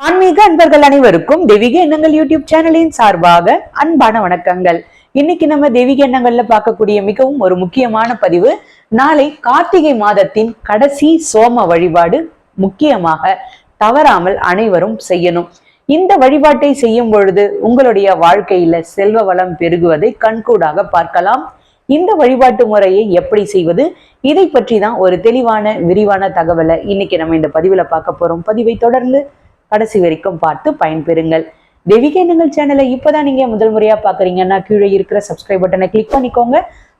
ஆன்மீக அன்பர்கள் அனைவருக்கும் தெய்வீக எண்ணங்கள் யூடியூப் சேனலின் சார்பாக அன்பான வணக்கங்கள். இன்னைக்கு நம்ம தெய்வீக எண்ணங்கள்ல பார்க்கக்கூடிய மிகவும் ஒரு முக்கியமான பதிவு. நாளை கார்த்திகை மாதத்தின் கடைசி சோம வழிபாடு முக்கியமாக தவறாமல் அனைவரும் செய்யணும். இந்த வழிபாட்டை செய்யும் பொழுது உங்களுடைய வாழ்க்கையில செல்வ வளம் பெருகுவதை கண்கூடாக பார்க்கலாம். இந்த வழிபாட்டு முறையை எப்படி செய்வது, இதை பற்றி தான் ஒரு தெளிவான விரிவான தகவலை இன்னைக்கு நம்ம இந்த பதிவுல பார்க்க போறோம். பதிவை தொடர்ந்து கடைசி வரைக்கும் பார்த்து பயன்பெறுங்கள். தெய்வீக எண்ணங்கள் சேனலை இப்பதான் நீங்க முதல் முறையா பாக்குறீங்கன்னா கீழே இருக்கிற சப்ஸ்கிரைப் பட்டனை கிளிக் பண்ணிக்கோங்க,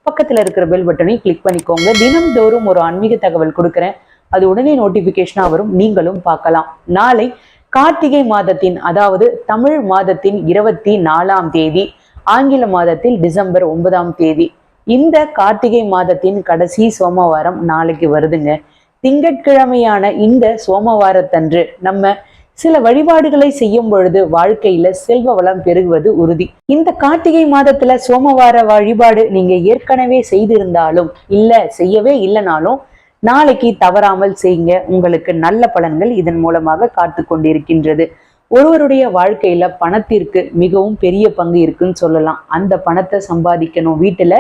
பக்கத்துல இருக்கிற பெல் பட்டனையும் கிளிக் பண்ணிக்கோங்க. தினம்தோறும் ஒரு ஆன்மீக தகவல் கொடுக்குறேன், அது உடனே நோட்டிபிகேஷனா வரும், நீங்களும் பார்க்கலாம். நாளை கார்த்திகை மாதத்தின், அதாவது தமிழ் மாதத்தின் 24ஆம் தேதி, ஆங்கில மாதத்தில் டிசம்பர் 9ஆம் தேதி, இந்த கார்த்திகை மாதத்தின் கடைசி சோமவாரம் நாளைக்கு வருதுங்க. திங்கட்கிழமையான இந்த சோமவாரத்தன்று நம்ம சில வழிபாடுகளை செய்யும் பொழுது வாழ்க்கையில செல்வ வளம் பெருகுவது உறுதி. இந்த கார்த்திகை மாதத்துல சோமவார வழிபாடு நீங்க ஏற்கனவே செய்திருந்தாலும் இல்ல செய்யவே இல்லைனாலும் நாளைக்கு தவறாமல் செய்யுங்க. உங்களுக்கு நல்ல பலன்கள் இதன் மூலமாக காத்து கொண்டிருக்கின்றது. ஒருவருடைய வாழ்க்கையில பணத்திற்கு மிகவும் பெரிய பங்கு இருக்குன்னு சொல்லலாம். அந்த பணத்தை சம்பாதிக்கணும், வீட்டுல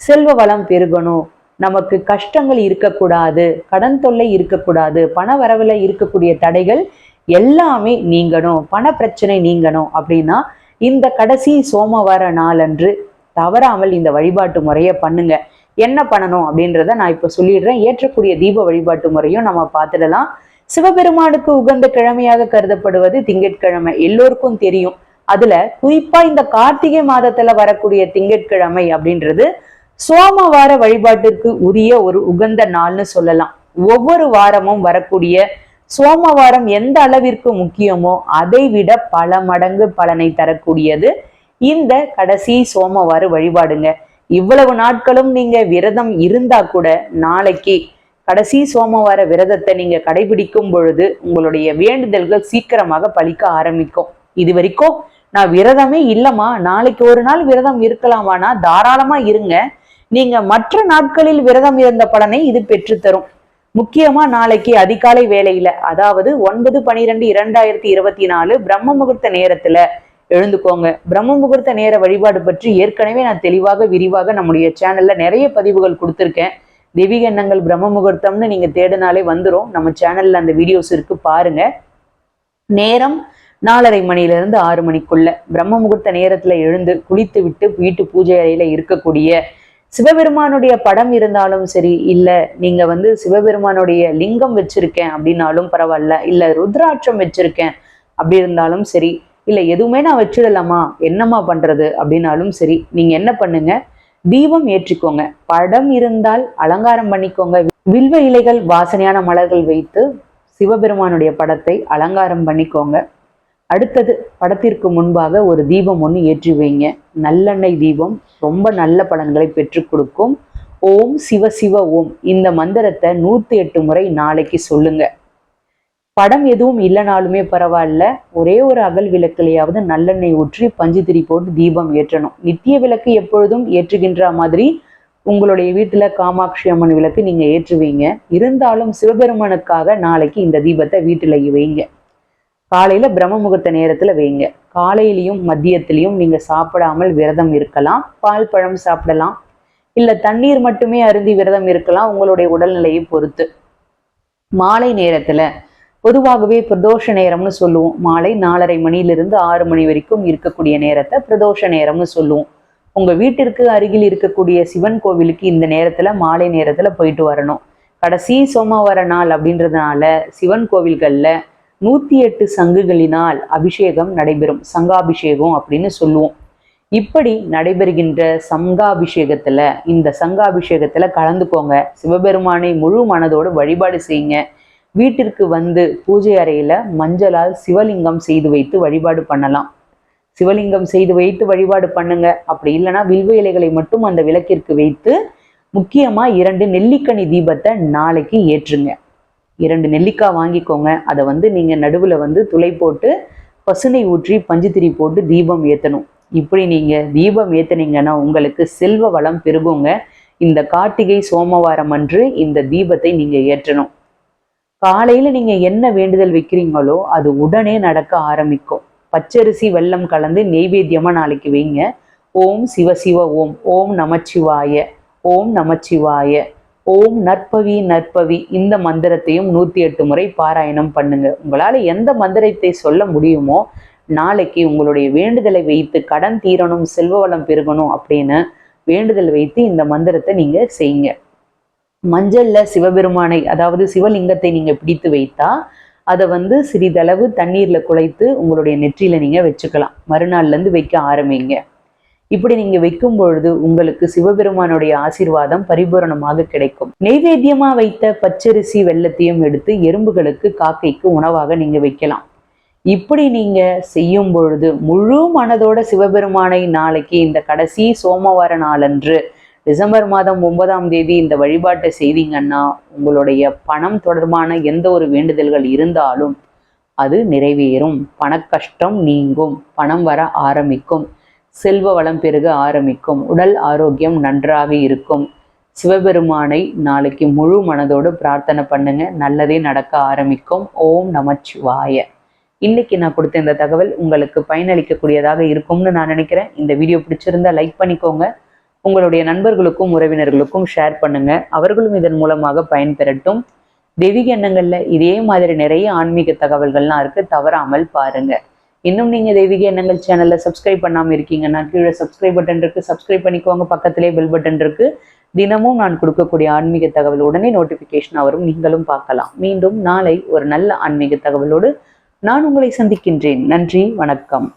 செல்வ வளம் பெருகணும், நமக்கு கஷ்டங்கள் இருக்கக்கூடாது, கடன் தொல்லை இருக்கக்கூடாது, பண வரவுல இருக்கக்கூடிய தடைகள் எல்லாமே நீங்கணும், பண பிரச்சனை நீங்கணும் அப்படின்னா இந்த கடைசி சோமவார நாளன்று தவறாமல் இந்த வழிபாட்டு முறையை பண்ணுங்க. என்ன பண்ணணும் அப்படின்றத நான் இப்ப சொல்லிடுறேன். ஏற்றக்கூடிய தீப வழிபாட்டு முறையும் நம்ம பார்த்துடலாம். சிவபெருமானுக்கு உகந்த கிழமையாக கருதப்படுவது திங்கட்கிழமை, எல்லோருக்கும் தெரியும். அதுல குறிப்பா இந்த கார்த்திகை மாதத்துல வரக்கூடிய திங்கட்கிழமை அப்படின்றது சோமவார வழிபாட்டிற்கு உரிய ஒரு உகந்த நாள்னு சொல்லலாம். ஒவ்வொரு வாரமும் வரக்கூடிய சோமவாரம் எந்த அளவிற்கு முக்கியமோ அதை விட பல மடங்கு பலனை தரக்கூடியது இந்த கடைசி சோமவார வழிபாடுங்க. இவ்வளவு நாட்களும் நீங்க விரதம் இருந்தா கூட நாளைக்கு கடைசி சோமவார விரதத்தை நீங்க கடைபிடிக்கும் பொழுது உங்களுடைய வேண்டுதல்கள் சீக்கிரமாக பலிக்க ஆரம்பிக்கும். இது வரைக்கும் நான் விரதமே இல்லம்மா, நாளைக்கு ஒரு நாள் விரதம் இருக்கலாமானா தாராளமா இருங்க. நீங்க மற்ற நாட்களில் விரதம் இருந்த பலனை இது பெற்றுத்தரும். முக்கியமா நாளைக்கு அதிகாலை வேளையில, அதாவது 9/12/2024 பிரம்ம முகூர்த்த நேரத்துல எழுந்துக்கோங்க. பிரம்ம முகூர்த்த நேர வழிபாடு பற்றி ஏற்கனவே நான் தெளிவாக விரிவாக நம்முடைய சேனல்ல நிறைய பதிவுகள் கொடுத்துருக்கேன். தெய்வீக எண்ணங்கள் பிரம்ம முகூர்த்தம்னு நீங்க தேடினாலே வந்துடும். நம்ம சேனல்ல அந்த வீடியோஸ் இருக்கு, பாருங்க. நேரம் 4:30 மணியிலிருந்து 6 மணிக்குள்ள பிரம்ம முகூர்த்த நேரத்துல எழுந்து குளித்து விட்டு வீட்டு பூஜை அறையில இருக்கக்கூடிய சிவபெருமானுடைய படம் இருந்தாலும் சரி, இல்ல நீங்க சிவபெருமானுடைய லிங்கம் வச்சிருக்கேன் அப்படின்னாலும் பரவாயில்ல, இல்ல ருத்ராட்சம் வச்சிருக்கேன் அப்படி இருந்தாலும் சரி, இல்ல எதுவுமே நான் வச்சிடலாமா என்னம்மா பண்றது அப்படின்னாலும் சரி, நீங்க என்ன பண்ணுங்க, தீபம் ஏற்றிக்கோங்க. படம் இருந்தால் அலங்காரம் பண்ணிக்கோங்க. வில்வ இலைகள், வாசனையான மலர்கள் வைத்து சிவபெருமானுடைய படத்தை அலங்காரம் பண்ணிக்கோங்க. அடுத்தது படத்திற்கு முன்பாக ஒரு தீபம் ஒன்று ஏற்றி வைங்க. நல்லெண்ணெய் தீபம் ரொம்ப நல்ல பலன்களை பெற்றுக் கொடுக்கும். ஓம் சிவ சிவ ஓம் இந்த மந்திரத்தை 108 முறை நாளைக்கு சொல்லுங்க. படம் எதுவும் இல்லைனாலுமே பரவாயில்ல, ஒரே ஒரு அகல் விளக்குலையாவது நல்லெண்ணெய் ஊற்றி பஞ்சுத்திரி போட்டு தீபம் ஏற்றணும். நித்திய விளக்கு எப்பொழுதும் ஏற்றுகின்ற மாதிரி உங்களுடைய வீட்டுல காமாட்சி அம்மன் விளக்கு நீங்க ஏற்றுவீங்க. இருந்தாலும் சிவபெருமானுக்காக நாளைக்கு இந்த தீபத்தை வீட்டுல வைங்க. காலையில பிரம்ம முகூர்த்த நேரத்துல வைங்க. காலையிலையும் மதியத்திலையும் நீங்க சாப்பிடாமல் விரதம் இருக்கலாம். பால் பழம் சாப்பிடலாம், இல்ல தண்ணீர் மட்டுமே அருந்தி விரதம் இருக்கலாம், உங்களுடைய உடல்நிலையை பொறுத்து. மாலை நேரத்துல பொதுவாகவே பிரதோஷ நேரம்னு சொல்லுவோம். மாலை 4:30 மணியிலிருந்து 6 மணி வரைக்கும் இருக்கக்கூடிய நேரத்தை பிரதோஷ நேரம்னு சொல்லுவோம். உங்க வீட்டிற்கு அருகில் இருக்கக்கூடிய சிவன் கோவிலுக்கு இந்த நேரத்துல மாலை நேரத்துல போயிட்டு வரணும். கடைசி சோமவார நாள் அப்படின்றதுனால சிவன் கோவில்கள்ல 108 சங்குகளினால் அபிஷேகம் நடைபெறும். சங்காபிஷேகம் அப்படின்னு சொல்லுவோம். இப்படி நடைபெறுகின்ற இந்த சங்காபிஷேகத்துல கலந்துக்கோங்க. சிவபெருமானை முழு மனதோடு வழிபாடு செய்யுங்க. வீட்டிற்கு பூஜை அறையில மஞ்சளால் சிவலிங்கம் செய்து வைத்து வழிபாடு பண்ணலாம். சிவலிங்கம் செய்து வைத்து வழிபாடு பண்ணுங்க. அப்படி இல்லைன்னா வில்வ இலைகளை மட்டும் அந்த விளக்கிற்கு வைத்து முக்கியமா 2 நெல்லிக்கனி தீபத்தை நாளைக்கு ஏற்றுங்க. 2 நெல்லிக்காய் வாங்கிக்கோங்க. அதை நீங்க நடுவுல துளை போட்டு பசுனை ஊற்றி பஞ்சுத்திரி போட்டு தீபம் ஏற்றணும். இப்படி நீங்க தீபம் ஏற்றினீங்கன்னா உங்களுக்கு செல்வ வளம் பெருகுங்க. இந்த கார்த்திகை சோமவாரம் அன்று இந்த தீபத்தை நீங்க ஏற்றணும். காலையில நீங்க என்ன வேண்டுதல் வைக்கிறீங்களோ அது உடனே நடக்க ஆரம்பிக்கும். பச்சரிசி வெல்லம் கலந்து நெய்வேத்தியமா நாளைக்கு வைங்க. ஓம் சிவ சிவ ஓம், ஓம் நமச்சிவாய, ஓம் நமச்சிவாய, ஓம் நற்பவி நற்பவி, இந்த மந்திரத்தையும் 108 முறை பாராயணம் பண்ணுங்க. உங்களால எந்த மந்திரத்தை சொல்ல முடியுமோ நாளைக்கு உங்களுடைய வேண்டுதலை வைத்து கடன் தீரணும், செல்வ வளம் பெருகணும் அப்படின்னு வேண்டுதல் வைத்து இந்த மந்திரத்தை நீங்க செய்யுங்க. மஞ்சள்ல சிவபெருமானை, அதாவது சிவலிங்கத்தை நீங்க பிடித்து வைத்தா அதை சிறிதளவு தண்ணீர்ல குழைத்து உங்களுடைய நெற்றியில நீங்க வச்சுக்கலாம். மறுநாள்ல இருந்து வைக்க ஆரம்பிங்க. இப்படி நீங்க வைக்கும் பொழுது உங்களுக்கு சிவபெருமானுடைய ஆசீர்வாதம் பரிபூரணமாக கிடைக்கும். நெய்வேத்தியமா வைத்த பச்சரிசி வெல்லத்தையும் எடுத்து எறும்புகளுக்கு, காக்கைக்கு உணவாக நீங்க வைக்கலாம். இப்படி நீங்க செய்யும் பொழுது முழு மனதோட சிவபெருமானை நாளைக்கு இந்த கடைசி சோமவார நாளன்று டிசம்பர் மாதம் 9ஆம் தேதி இந்த வழிபாட்டை செய்தீங்கன்னா உங்களுடைய பணம் தொடர்பான எந்த ஒரு வேண்டுதல்கள் இருந்தாலும் அது நிறைவேறும். பணக்கஷ்டம் நீங்கும், பணம் வர ஆரம்பிக்கும், செல்வ வளம் பெருக ஆரம்பிக்கும், உடல் ஆரோக்கியம் நன்றாக இருக்கும். சிவபெருமானை நாளைக்கு முழு மனதோடு பிரார்த்தனை பண்ணுங்க, நல்லதே நடக்க ஆரம்பிக்கும். ஓம் நமச்சிவாய. இன்னைக்கு நான் கொடுத்த இந்த தகவல் உங்களுக்கு பயனளிக்கக்கூடியதாக இருக்கும்னு நான் நினைக்கிறேன். இந்த வீடியோ பிடிச்சிருந்தா லைக் பண்ணிக்கோங்க. உங்களுடைய நண்பர்களுக்கும் உறவினர்களுக்கும் ஷேர் பண்ணுங்க, அவர்களும் இதன் மூலமாக பயன்பெறட்டும். தெய்வீக எண்ணங்கள்ல இதே மாதிரி நிறைய ஆன்மீக தகவல்கள்லாம் இருக்கு, தவறாமல் பாருங்க. இன்னும் நீங்க தெய்வீக எண்ணங்கள் சேனல்ல சப்ஸ்கிரைப் பண்ணாம இருக்கீங்கன்னா கீழே சப்ஸ்கிரைப் பட்டன் இருக்கு, சப்ஸ்கிரைப் பண்ணிக்கோங்க. பக்கத்திலே பெல் பட்டன் இருக்கு. தினமும் நான் கொடுக்கக்கூடிய ஆன்மீக தகவல் உடனே நோட்டிபிகேஷன் வரும், நீங்களும் பார்க்கலாம். மீண்டும் நாளை ஒரு நல்ல ஆன்மீக தகவலோடு நான் உங்களை சந்திக்கின்றேன். நன்றி, வணக்கம்.